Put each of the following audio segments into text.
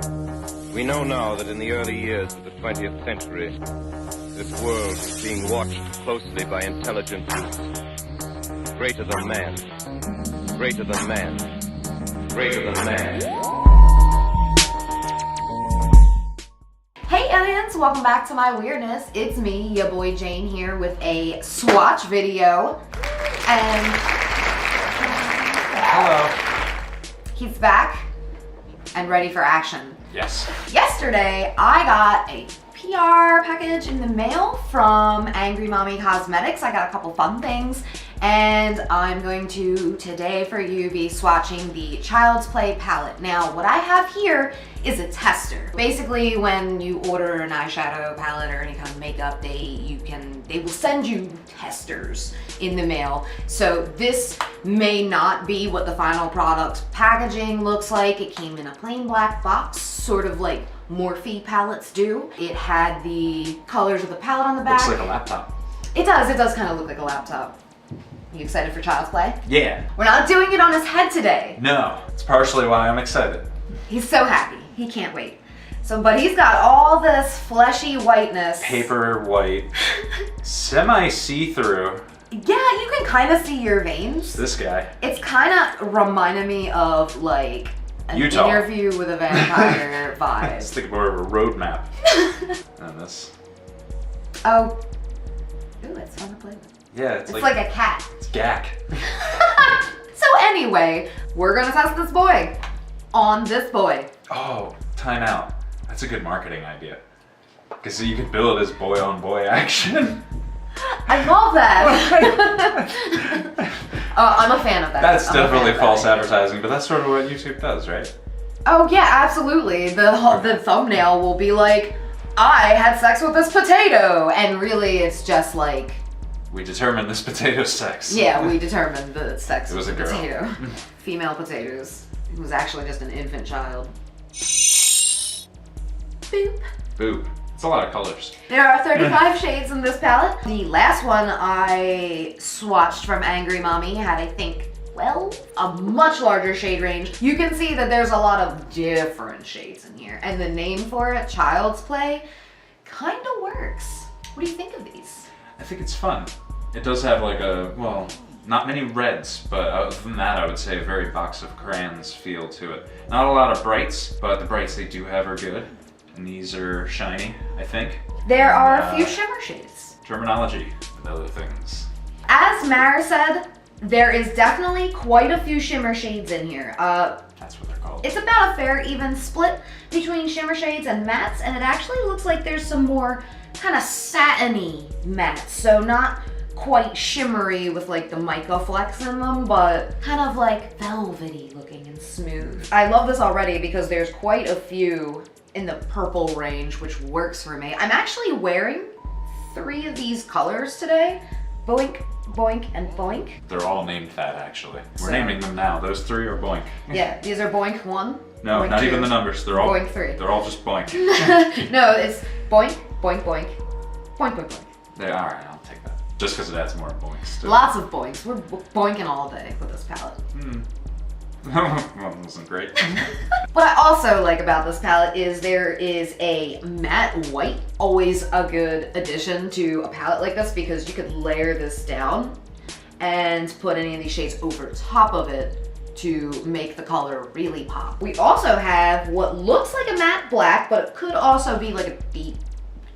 We know now that in the early years of the 20th century, this world is being watched closely by intelligences greater than man, greater than man, greater than man. Hey aliens, welcome back to my weirdness. It's me, your boy Jane, here with a swatch video. And hello. He's back and ready for action. Yes. Yesterday, I got a PR package in the mail from Angry Mommy Cosmetics. I got a couple fun things, and I'm going to today for you be swatching the Child's Play palette. Now, what I have here is a tester. Basically, when you order an eyeshadow palette or any kind of makeup, they will send you testers in the mail. So this may not be what the final product packaging looks like. It came in a plain black box, sort of like Morphe palettes do. It had the colors of the palette on the back. Looks like a laptop. It does kind of look like a laptop. You excited for Child's Play? Yeah. We're not doing it on his head today. No, it's partially why I'm excited. He's so happy. He can't wait. But he's got all this fleshy whiteness. Paper white, semi see-through. Yeah, you can kind of see your veins. This guy. It's kind of reminded me of like an Utah. Interview with a Vampire vibe. It's like more of a road map. And this. Oh. Ooh, it's fun to play with. Yeah, It's like a cat. It's gack. So anyway, we're gonna test this boy on this boy. Oh, time out. That's a good marketing idea. Because you could bill it as boy on boy action. I love that. I'm a fan of that. That's I'm a fan definitely of that false idea. advertising, but that's sort of what YouTube does, right? Oh yeah, absolutely. The thumbnail will be like, I had sex with this potato, and really it's just like, We determined this potato's sex. yeah, we determined the sex It was of a the girl. potato. Female potatoes. It was actually just an infant child. Boop. Boop. It's a lot of colors. There are 35 shades in this palette. The last one I swatched from Angry Mommy had, I think, well, a much larger shade range. You can see that there's a lot of different shades in here. And the name for it, Child's Play, kind of works. What do you think of these? I think it's fun. It does have like well, not many reds, but other than that, I would say a very box of crayons feel to it. Not a lot of brights, but the brights they do have are good. And these are shiny, I think. There are a few shimmer shades. Terminology and other things. As Mara said, there is definitely quite a few shimmer shades in here. That's what they're called. It's about a fair even split between shimmer shades and mattes, and it actually looks like there's some more kind of satiny mattes. So not quite shimmery with like the mica flecks in them, but kind of like velvety looking and smooth. I love this already because there's quite a few in the purple range, which works for me. I'm actually wearing 3 of these colors today. Boink, boink, and boink. They're all named that, actually. We're So- naming them now. Those 3 are boink. Yeah, these are boink 1. No, boink not 2, even the numbers. They're all boink 3. They're all just boink. No, it's boink, boink, boink, boink, boink, boink. All right, I'll take that. Just because it adds more boinks. To Lots of boinks. We're boinking all day with this palette. Well, it wasn't great. What I also like about this palette is there is a matte white. Always a good addition to a palette like this because you could layer this down and put any of these shades over top of it to make the color really pop. We also have what looks like a matte black, but it could also be like a deep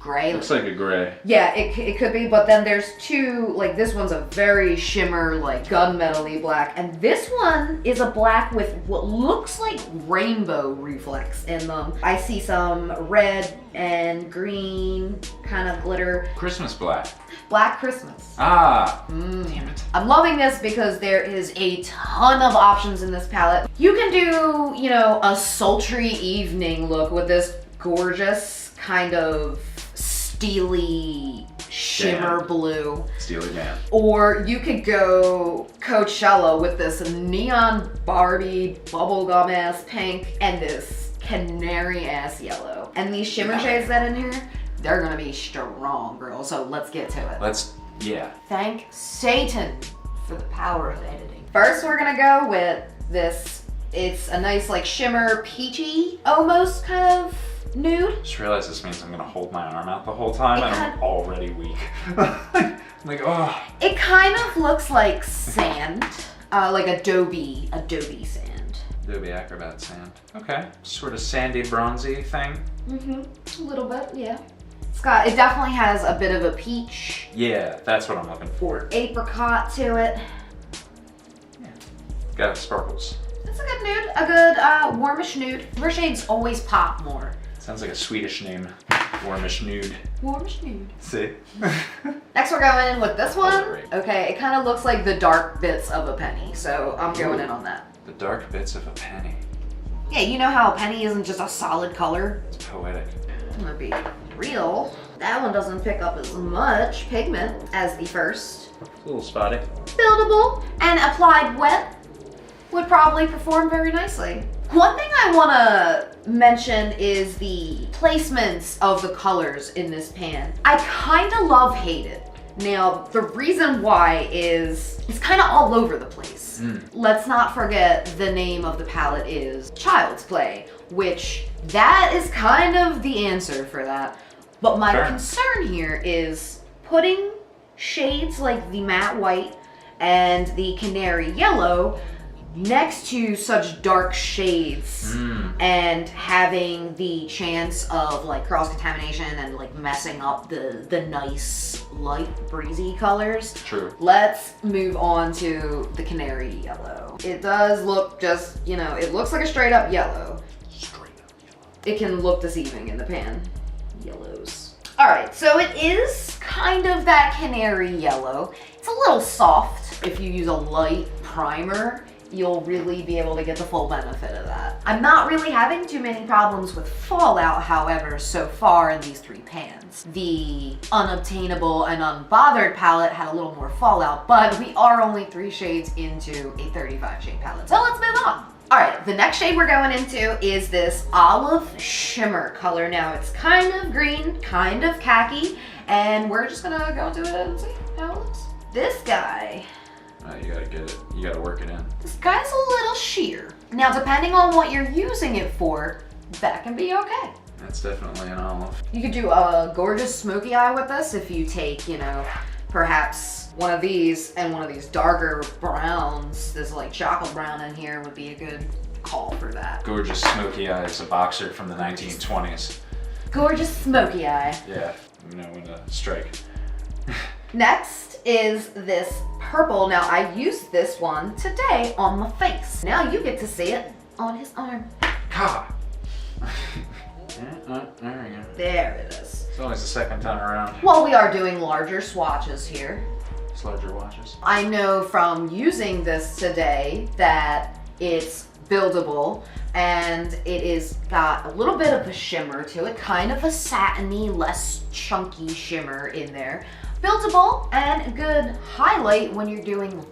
gray. Looks like a gray. Yeah, it could be, but then there's 2, like this one's a very shimmer, like gunmetal-y black, and this one is a black with what looks like rainbow reflex in them. I see some red and green kind of glitter. Christmas black. Black Christmas. Ah, damn it. I'm loving this because there is a ton of options in this palette. You can do, you know, a sultry evening look with this gorgeous kind of steely shimmer blue. Steely Dan. Or you could go Coachella with this neon Barbie bubblegum ass pink and this canary ass yellow. And these shimmer shades that in here, they're gonna be strong, girl. So let's get to it. Yeah. Thank Satan for the power of editing. First, we're gonna go with this It's a nice like shimmer peachy almost kind of nude. Just realized this means I'm gonna hold my arm out the whole time and I'm already weak. I'm like, oh. It kind of looks like sand, like Adobe sand. Adobe Acrobat sand. Okay, sort of sandy, bronzy thing. A little bit, yeah. It definitely has a bit of a peach. Yeah, that's what I'm looking for. Or apricot to it. Yeah. Got sparkles. It's a good nude, a good warmish nude. Your shades always pop more. Sounds like a Swedish name. Warmish nude. Warmish nude. See? Next we're going in with this one. Right. Okay, it kind of looks like the dark bits of a penny, so I'm going in on that. The dark bits of a penny. Yeah, you know how a penny isn't just a solid color? It's poetic. I'm gonna be real. That one doesn't pick up as much pigment as the first. It's a little spotty. Buildable and applied wet would probably perform very nicely. One thing I want to mention is the placements of the colors in this pan. I kind of love hate it. Now, the reason why is it's kind of all over the place. Let's not forget the name of the palette is Child's Play, which that is kind of the answer for that. But my concern here is putting shades like the matte white and the canary yellow next to such dark shades and having the chance of like cross contamination and like messing up the nice light breezy colors. True. Let's move on to the canary yellow. It does look just, you know, it looks like a straight up yellow. It can look deceiving in the pan. Yellows. All right, so it is kind of that canary yellow. It's a little soft. If you use a light primer, you'll really be able to get the full benefit of that. I'm not really having too many problems with fallout, however, so far in these three pans. The Unobtainable and Unbothered palette had a little more fallout, but we are only 3 shades into a 35 shade palette. So let's move on. All right, the next shade we're going into is this olive shimmer color. Now it's kind of green, kind of khaki, and we're just gonna go into it and see how it looks. This guy, You gotta get it. You gotta work it in. this guy's a little sheer. Now, depending on what you're using it for, that can be okay. That's definitely an olive. You could do a gorgeous smoky eye with this if you take, you know, perhaps one of these and one of these darker browns. This like chocolate brown in here would be a good call for that. Gorgeous smoky eye is a boxer from the 1920s. Gorgeous smoky eye. Yeah, you know when to strike. Next is this purple. Now I used this one today on my face. Now you get to see it on his arm. Ha! There we go. There it is. It's always the second time around. Well, we are doing larger swatches here. It's larger watches. I know from using this today that it's buildable and it is got a little bit of a shimmer to it, kind of a satiny, less chunky shimmer in there. Buildable and a good highlight when you're doing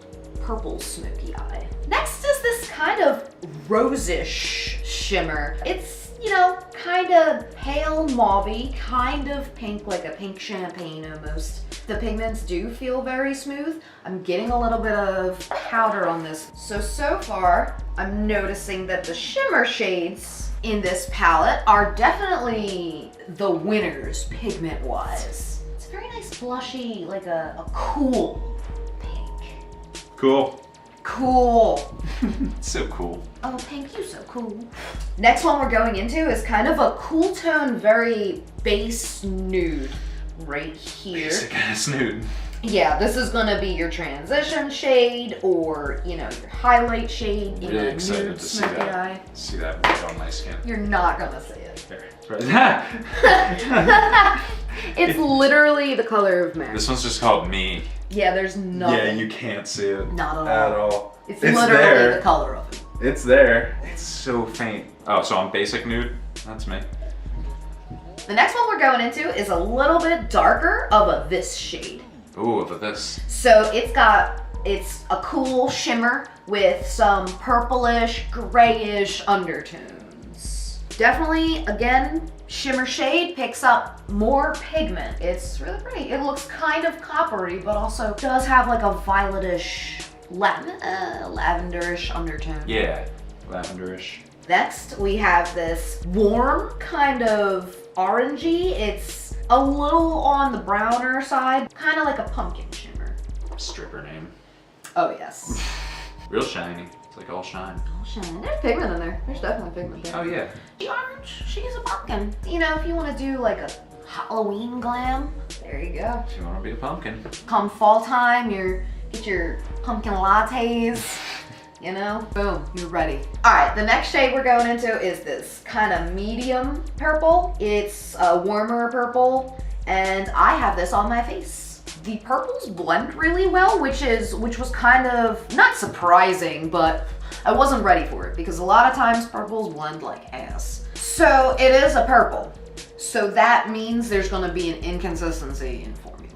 purple smoky eye. Next is this kind of rosish shimmer. It's, you know, kind of pale mauve-y, kind of pink, like a pink champagne almost. The pigments do feel very smooth. I'm getting a little bit of powder on this. So far, I'm noticing that the shimmer shades in this palette are definitely the winners pigment-wise. It's a very nice blushy, like a cool pink. Cool. Cool. So cool. Oh, pink, you so cool. Next one we're going into is kind of a cool tone, very base nude right here. Basic ass nude. Yeah, this is gonna be your transition shade or, you know, your highlight shade in Really a excited nude to see smoky that. eye. See that right on my skin. You're not gonna see it. There. Right. It's literally the color of Mary. This one's just called Me. Yeah, there's nothing. Yeah, you can't see it. Not at all. It's literally there. the color of it. It's there. It's so faint. Oh, so I'm basic nude? That's me. The next one we're going into is a little bit darker of this shade. Ooh, but this. So it's a cool shimmer with some purplish, grayish undertones. Definitely, again, shimmer shade picks up more pigment. It's really pretty. It looks kind of coppery, but also does have like a violetish, lavenderish undertone. Yeah. lavenderish. Next, we have this warm kind of orangey. It's a little on the browner side, kind of like a pumpkin shimmer. Stripper name. Oh yes. Real shiny. It's like all shine. Oh shine. There's pigment in there. There's definitely pigment there. Oh yeah. The orange, she's a pumpkin. You know, if you want to do like a Halloween glam, there you go. If you want to be a pumpkin. Come fall time, get your pumpkin lattes. You know, boom, you're ready. All right, the next shade we're going into is this kind of medium purple. It's a warmer purple, and I have this on my face. The purples blend really well, which was kind of not surprising, but I wasn't ready for it because a lot of times purples blend like ass. So it is a purple. So that means there's gonna be an inconsistency in formula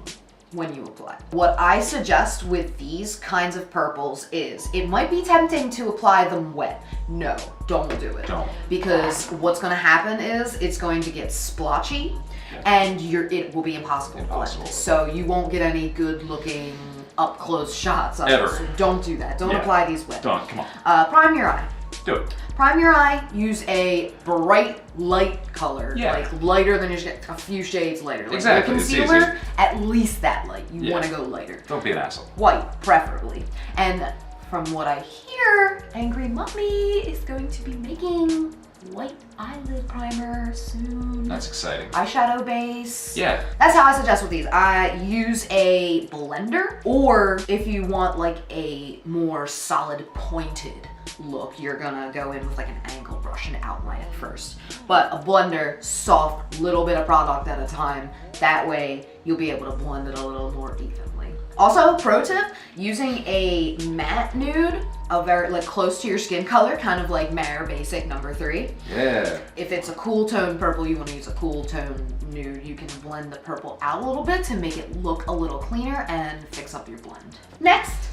when you apply. What I suggest with these kinds of purples is, it might be tempting to apply them wet. No, don't do it. Don't. Because what's gonna happen is it's going to get splotchy and it will be impossible to blend. So you won't get any good looking up close shots of Ever. it. So don't do that. Don't apply these wet. Don't, come on. Prime your eye. Do it. Prime your eye, use a bright light color, like lighter than a few shades lighter. Like exactly, your concealer, at least that light. You want to go lighter. Don't be an asshole. White, preferably. And from what I hear, Angry Mummy is going to be making white eyelid primer soon. That's exciting. Eyeshadow base. Yeah. That's how I suggest with these. I use a blender, or if you want like a more solid pointed look, you're gonna go in with like an angle brush and outline it first. But a blender, soft, little bit of product at a time. That way you'll be able to blend it a little more evenly. Also, pro tip, using a matte nude, a very like close to your skin color, kind of like Mare Basic number 3. Yeah. If it's a cool tone purple, you want to use a cool tone nude. You can blend the purple out a little bit to make it look a little cleaner and fix up your blend. Next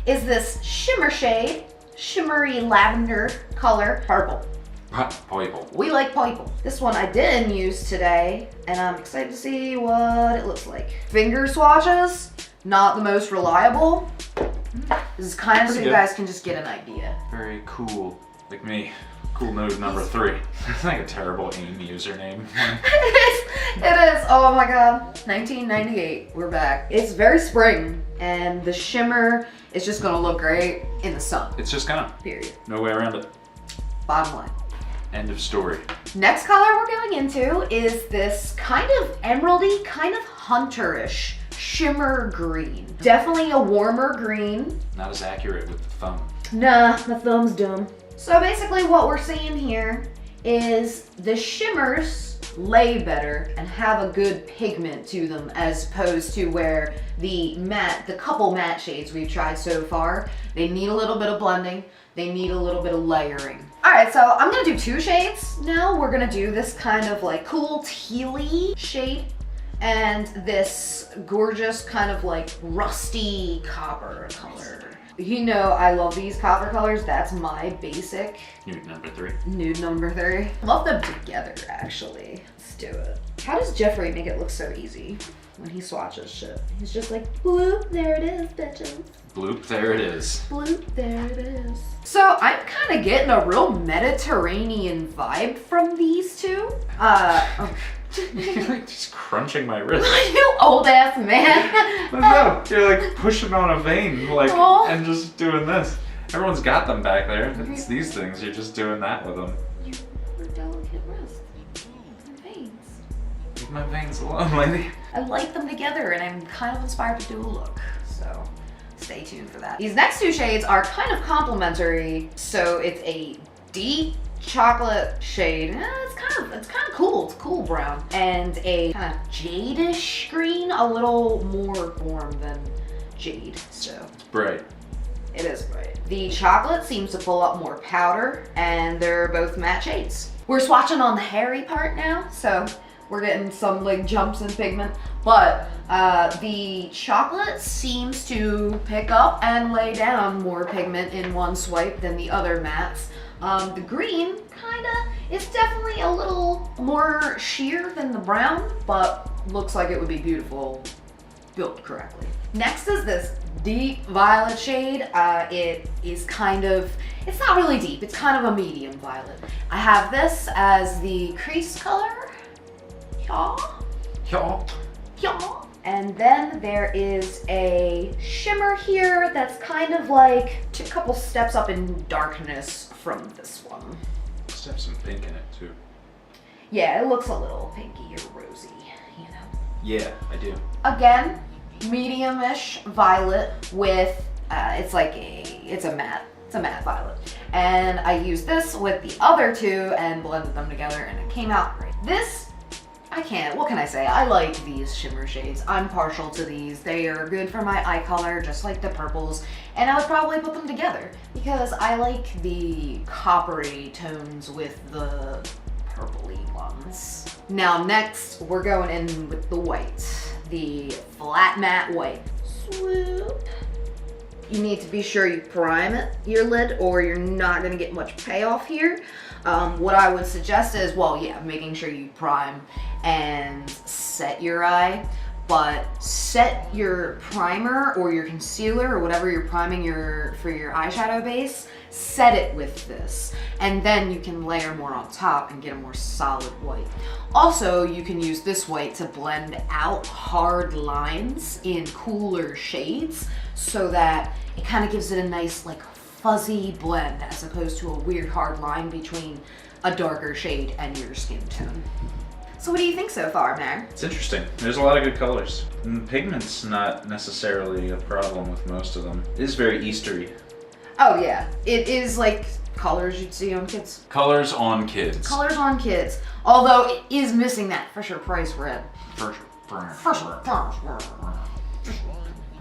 is this shimmer shade, shimmery lavender color, purple. Purple. We like purple. This one I didn't use today, and I'm excited to see what it looks like. Finger swatches, not the most reliable. This is kind of so you guys can just get an idea. Very cool. Like me. Cool nude number 3. It's like a terrible AIM username. It is. Oh my god. 1998. We're back. It's very spring, and the shimmer is just gonna look great in the sun. It's just gonna. Period. No way around it. Bottom line. End of story. Next color we're going into is this kind of emeraldy, kind of hunterish shimmer green. Definitely a warmer green. Not as accurate with the thumb. Nah, my thumb's dumb. So basically what we're seeing here is the shimmers lay better and have a good pigment to them, as opposed to where the couple matte shades we've tried so far, they need a little bit of blending, they need a little bit of layering. All right, so I'm gonna do 2 shades now. We're gonna do this kind of like cool tealy shade and this gorgeous kind of like rusty copper color. You know I love these copper colors. That's my basic. Nude number 3. Nude number 3. Love them together, actually. Let's do it. How does Jeffrey make it look so easy when he swatches shit? He's just like, bloop, there it is, bitches. Bloop, there it is. Bloop, there it is. So I'm kind of getting a real Mediterranean vibe from these two. You're like just crunching my wrist. You old ass man. No, you're like pushing on a vein, like, Aww. and just doing this. Everyone's got them back there. It's these things. You're just doing that with them. You were delicate wrist. And veins. Leave my veins alone, lady. I like them together, and I'm kind of inspired to do a look. So stay tuned for that. These next 2 shades are kind of complementary. So it's a deep chocolate shade. It's kind of cool. It's cool brown, and a kind of jade-ish green, a little more warm than jade. So It's bright. it is bright. The chocolate seems to pull up more powder, and they're both matte shades. We're swatching on the hairy part now, so we're getting some like jumps in pigment, but the chocolate seems to pick up and lay down more pigment in one swipe than the other mattes. The green is definitely a little more sheer than the brown, but looks like it would be beautiful built correctly. Next is this deep violet shade. It is kind of, it's not really deep, it's kind of a medium violet. I have this as the crease color. Yeah. Yeah. Yeah. And then there is a shimmer here that's kind of like a couple steps up in darkness from this one. Must have some pink in it too. Yeah, it looks a little pinky or rosy, you know? Yeah, I do. Again, medium-ish violet with, it's a matte violet. And I used this with the other two and blended them together and it came out great. This, what can I say? I like these shimmer shades. I'm partial to these. They are good for my eye color, just like the purples. And I would probably put them together because I like the coppery tones with the purpley ones. Now next, we're going in with the white, the flat matte white. Swoop. You need to be sure you prime your lid or you're not gonna get much payoff here. What I would suggest is, well, yeah, making sure you prime and set your eye, but set your primer or your concealer or whatever you're priming for your eyeshadow base, set it with this, and then you can layer more on top and get a more solid white. Also, you can use this white to blend out hard lines in cooler shades so that it kind of gives it a nice like fuzzy blend as opposed to a weird hard line between a darker shade and your skin tone. So what do you think so far, Mar? It's interesting. There's a lot of good colors. And pigment's not necessarily a problem with most of them. It is very Eastery. Oh yeah, it is like colors you'd see on kids. Colors on kids. Colors on kids. Although it is missing that Fisher Price red.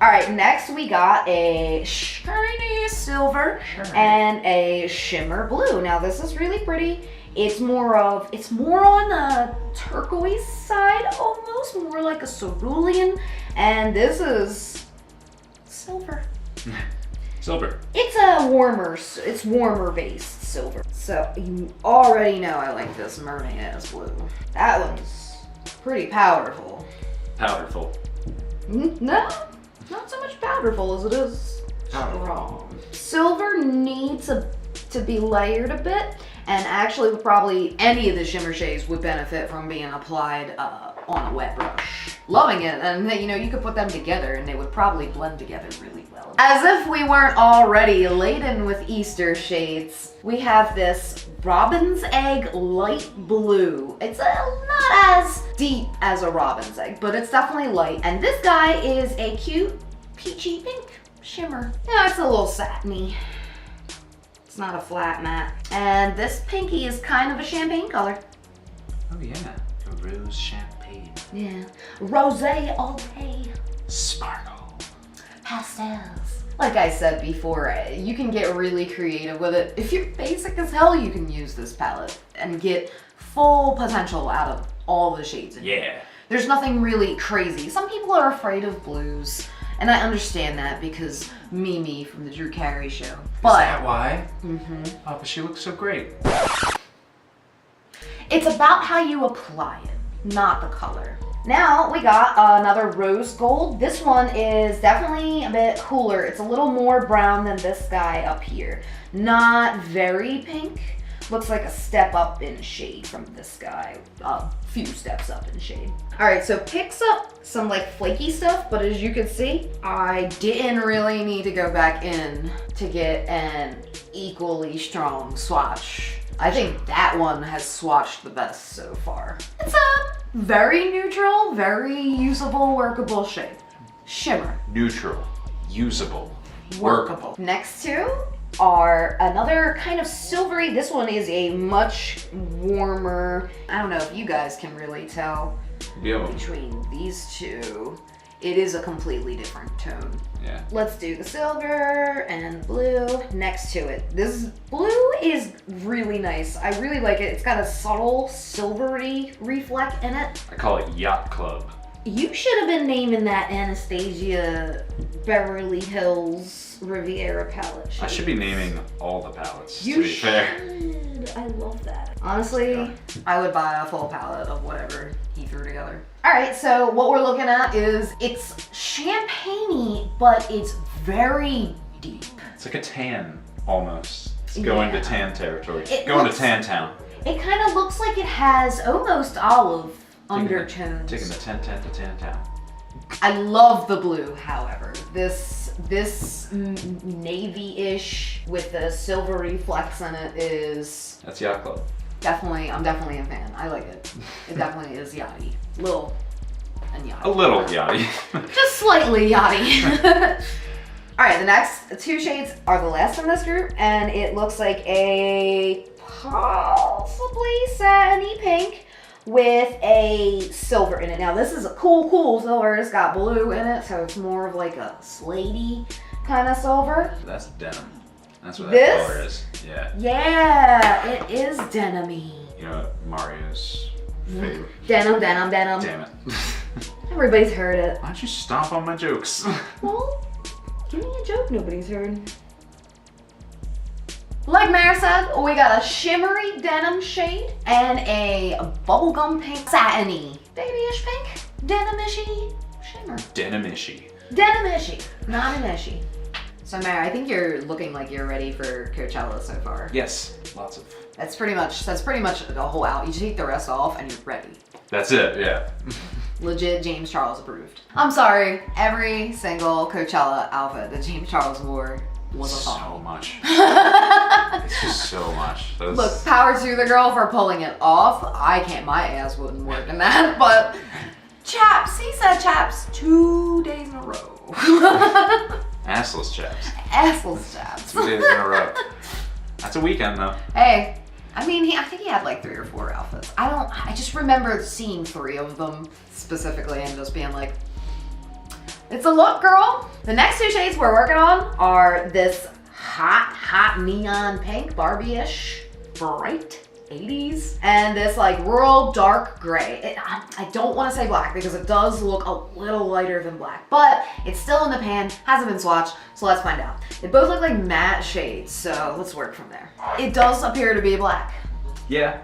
All right, next we got a shiny silver and a shimmer blue. Now this is really pretty. It's more on the turquoise side almost, more like a cerulean, and this is silver. Silver. It's warmer based silver. So you already know I like this mermaid blue. That one's pretty powerful. Powderful. No, not so much powderful as it is strong. Silver needs to be layered a bit, and actually probably any of the shimmer shades would benefit from being applied on a wet brush. Loving it, and you know, you could put them together and they would probably blend together really well. As if we weren't already laden with Easter shades, we have this robin's egg light blue. It's not as deep as a robin's egg, but it's definitely light. And this guy is a cute peachy pink shimmer. Yeah, it's a little satiny. It's not a flat matte. And this pinky is kind of a champagne color. Oh yeah, a rose champagne. Yeah, rosé all day. Sparkle. Pastels. Like I said before, you can get really creative with it. If you're basic as hell, you can use this palette and get full potential out of all the shades in here. There's nothing really crazy. Some people are afraid of blues, and I understand that because Mimi from the Drew Carey Show. But, is that why? Mm-hmm. Oh, but she looks so great. It's about how you apply it, not the color. Now we got another rose gold. This one is definitely a bit cooler. It's a little more brown than this guy up here. Not very pink. Looks like a step up in shade from this guy. A few steps up in shade. All right, so picks up some like flaky stuff, but as you can see, I didn't really need to go back in to get an equally strong swatch. I think that one has swatched the best so far. It's a very neutral, very usable, workable shade. Shimmer. Neutral, usable, workable. Next two are another kind of silvery. This one is a much warmer. I don't know if you guys can really tell between these two. It is a completely different tone. Yeah. Let's do the silver and blue next to it. This blue is really nice. I really like it. It's got a subtle silvery reflect in it. I call it Yacht Club. You should have been naming that Anastasia Beverly Hills Riviera palette. I should be naming all the palettes, You to be should. fair. I love that. Honestly, I would buy a full palette of whatever he threw together. All right, so what we're looking at is, it's champagne-y, but it's very deep. It's like a tan, almost. It's going to tan territory. It Going looks- to tan town. It kind of looks like it has almost olive undertones. Taking the 10-10 to tan town. I love the blue, however. This navy-ish with the silvery flecks in it is That's Yacht Club. I'm definitely a fan. I like it. It definitely is yachty. Little and yachty. A little yachty. Just slightly yachty. All right, the next two shades are the last in this group, and it looks like a possibly satiny pink with a silver in it. Now this is a cool silver. It's got blue in it, so it's more of like a slatey kind of silver. That's denim. That's what This? that color is. Yeah. Yeah, it is denim-y. You know what Mario's favorite? Denim. Damn it. Everybody's heard it. Why don't you stomp on my jokes? Well, give me a joke nobody's heard. Like Mara said, we got a shimmery denim shade and a bubblegum pink satiny. Babyish pink, denim-ishy shimmer. Denim-ishy. Denim-ishy, not an ishy. So Mara, I think you're looking like you're ready for Coachella so far. Yes, lots of. That's pretty much the whole out. You take the rest off and you're ready. That's it, yeah. Legit James Charles approved. I'm sorry, every single Coachella outfit that James Charles wore was a So thong. much. It's just so much. Those... Look, power to the girl for pulling it off. I can't, my ass wouldn't work in that, but chaps, he said chaps 2 days in a row. Assless chaps. Assless chaps. 2 days in a row. That's a weekend though. Hey, I mean, I think he had like 3 or 4 outfits. I just remember seeing 3 of them specifically and just being like, it's a look, girl. The next 2 shades we're working on are this hot neon pink, Barbie-ish, bright 80s, and this like rural dark gray. I don't want to say black because it does look a little lighter than black, but it's still in the pan, hasn't been swatched, so let's find out. They both look like matte shades, so let's work from there. It does appear to be black. Yeah.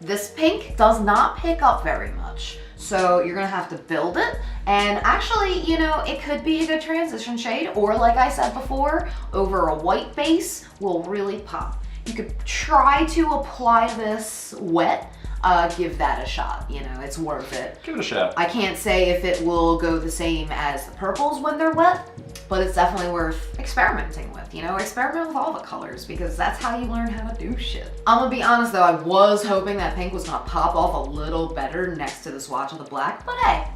This pink does not pick up very much, so you're gonna have to build it. And actually, you know, it could be a good transition shade, or like I said before, over a white base will really pop. You could try to apply this wet, give that a shot, you know, it's worth it. Give it a shot. I can't say if it will go the same as the purples when they're wet, but it's definitely worth experimenting with, you know, experiment with all the colors because that's how you learn how to do shit. I'm gonna be honest though, I was hoping that pink was gonna pop off a little better next to the swatch of the black, but hey,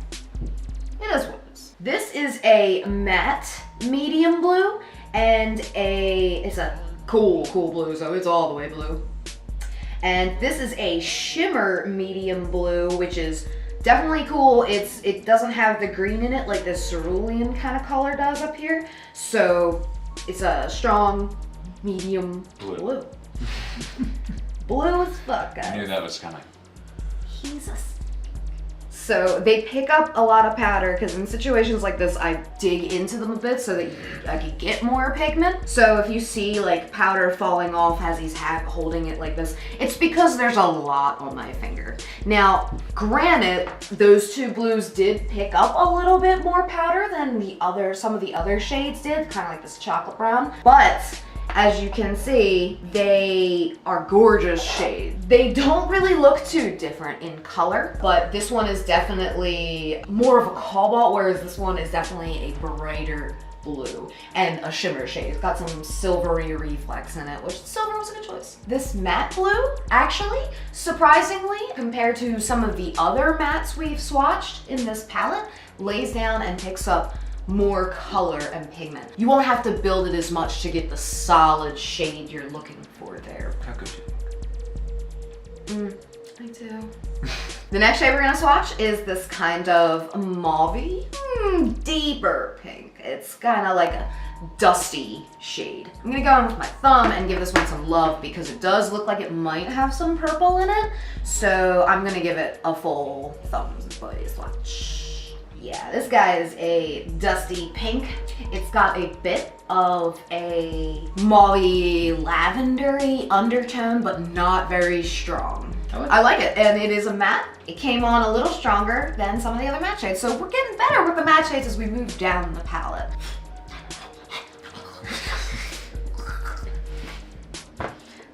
it is what it is. This is a matte medium blue and it's a cool blue, so it's all the way blue. And this is a shimmer medium blue, which is definitely cool. It doesn't have the green in it like the cerulean kind of color does up here. So it's a strong medium blue. Blue as fuck, guys. I knew that was coming. He's a... So they pick up a lot of powder because in situations like this, I dig into them a bit so that I can get more pigment. So if you see like powder falling off as he's holding it like this, it's because there's a lot on my finger. Now, granted, those 2 blues did pick up a little bit more powder than some of the other shades did, kind of like this chocolate brown, but as you can see, they are gorgeous shades. They don't really look too different in color, but this one is definitely more of a cobalt, whereas this one is definitely a brighter blue and a shimmer shade. It's got some silvery reflex in it, which silver was a good choice. This matte blue, actually, surprisingly, compared to some of the other mattes we've swatched in this palette, lays down and picks up more color and pigment. You won't have to build it as much to get the solid shade you're looking for there. How good you look. Me too. The next shade we're gonna swatch is this kind of mauve-y, deeper pink. It's kind of like a dusty shade. I'm gonna go in with my thumb and give this one some love because it does look like it might have some purple in it. So I'm gonna give it a full thumbs buddy swatch. Yeah, this guy is a dusty pink. It's got a bit of a mauvey lavendery undertone, but not very strong. I like it, and it is a matte. It came on a little stronger than some of the other matte shades, so we're getting better with the matte shades as we move down the palette.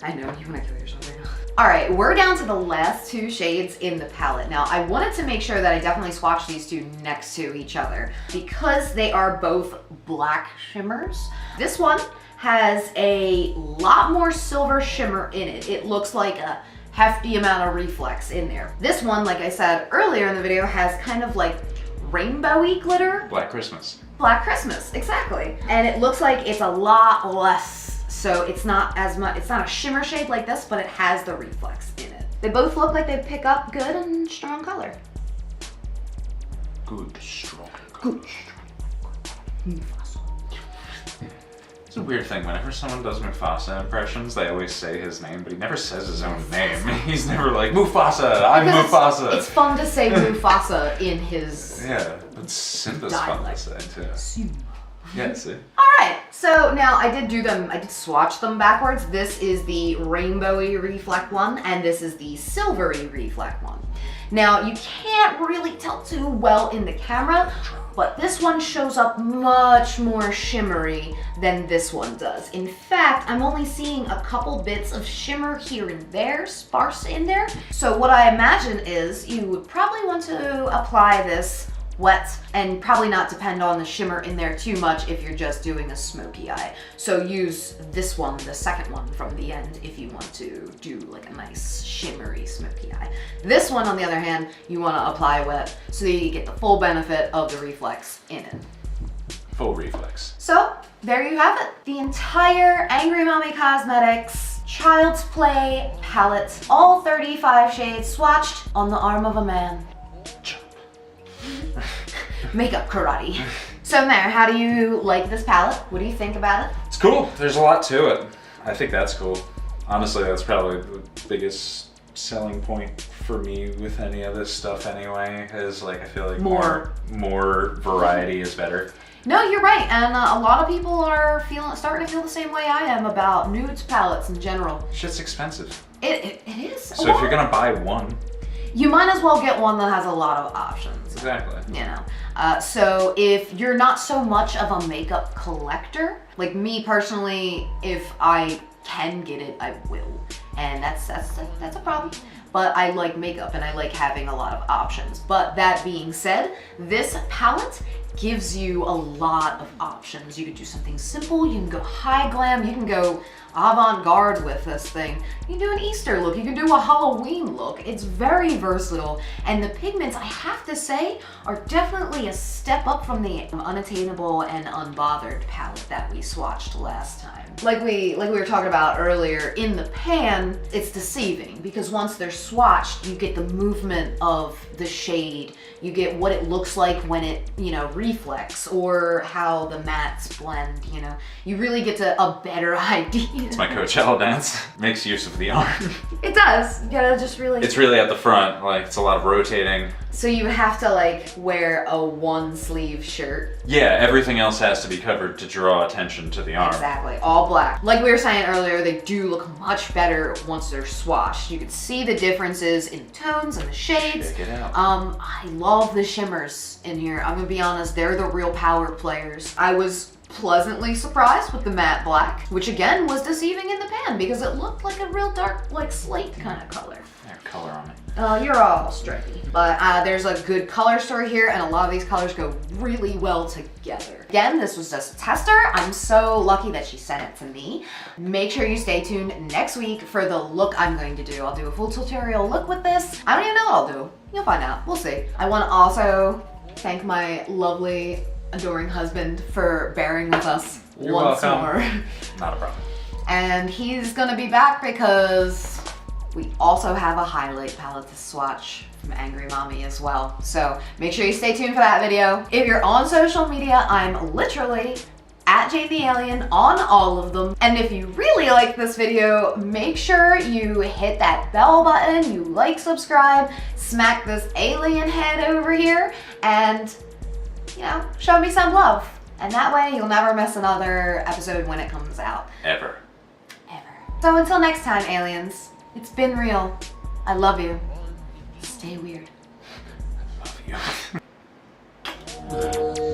I know, you wanna kill yourself right now. All right, we're down to the last two shades in the palette. Now, I wanted to make sure that I definitely swatch these two next to each other because they are both black shimmers. This one has a lot more silver shimmer in it. It looks like a hefty amount of reflex in there. This one, like I said earlier in the video, has kind of like rainbowy glitter. Black Christmas. Black Christmas, exactly. And it looks like it's a lot less. So it's not as much, it's not a shimmer shade like this, but it has the reflex in it. They both look like they pick up good and strong color. Good, strong. Good. It's a weird thing. Whenever someone does Mufasa impressions, they always say his name, but he never says his own name. He's never like, Mufasa, I'm Mufasa. It's fun to say Mufasa in his Yeah, but Simba's fun to say too. Simba. Yeah, see? Alright, so now I did swatch them backwards. This is the rainbowy reflect one, and this is the silvery reflect one. Now, you can't really tell too well in the camera, but this one shows up much more shimmery than this one does. In fact, I'm only seeing a couple bits of shimmer here and there, sparse in there. So what I imagine is you would probably want to apply this wet and probably not depend on the shimmer in there too much if you're just doing a smoky eye. So use this one, the second one from the end, if you want to do like a nice shimmery smoky eye. This one, on the other hand, you want to apply wet so that you get the full benefit of the reflex in it. Full reflex. So there you have it. The entire Angry Mommy Cosmetics Child's Play palette, all 35 shades swatched on the arm of a man. Makeup karate. So Mare, how do you like this palette? What do you think about it? It's cool. There's a lot to it. I think that's cool. Honestly, that's probably the biggest selling point for me with any of this stuff anyway, is like I feel like more variety is better. No, you're right, and a lot of people are starting to feel the same way I am about nudes palettes in general. Shit's expensive. It is. So if you're gonna buy one, you might as well get one that has a lot of options. Exactly. You know, so if you're not so much of a makeup collector, like me personally, if I can get it, I will, and that's a problem. But I like makeup and I like having a lot of options. But that being said, this palette gives you a lot of options. You can do something simple, you can go high glam, you can go avant-garde with this thing. You can do an Easter look, you can do a Halloween look. It's very versatile, and the pigments, I have to say, are definitely a step up from the unattainable and unbothered palette that we swatched last time. Like we were talking about earlier, in the pan, it's deceiving because once they're swatched, you get the movement of the shade. You get what it looks like when it, you know, reflects, or how the mattes blend, you know. You really get a better idea. It's my Coachella dance. Makes use of the arm. It does. You gotta just really... It's really at the front, like it's a lot of rotating. So you have to like wear a one sleeve shirt. Yeah, everything else has to be covered to draw attention to the arm. Exactly, all black. Like we were saying earlier, they do look much better once they're swatched. You can see the differences in the tones and the shades. Check it out. I love the shimmers in here. I'm gonna be honest, they're the real power players. I was pleasantly surprised with the matte black, which again was deceiving in the pan because it looked like a real dark, like slate kind of color. There's color on it. You're all stripey. But there's a good color story here, and a lot of these colors go really well together. Again, this was just a tester. I'm so lucky that she sent it to me. Make sure you stay tuned next week for the look I'm going to do. I'll do a full tutorial look with this. I don't even know what I'll do. You'll find out. We'll see. I want to also thank my lovely, adoring husband for bearing with us You're once welcome. more. Not a problem. And he's gonna be back because we also have a highlight palette to swatch from Angry Mommy as well. So make sure you stay tuned for that video. If you're on social media, I'm literally at the.Alien on all of them. And if you really like this video, make sure you hit that bell button, you like, subscribe, smack this alien head over here, and you know, show me some love. And that way you'll never miss another episode when it comes out. Ever. So until next time, aliens, it's been real. I love you. Stay weird. Love you.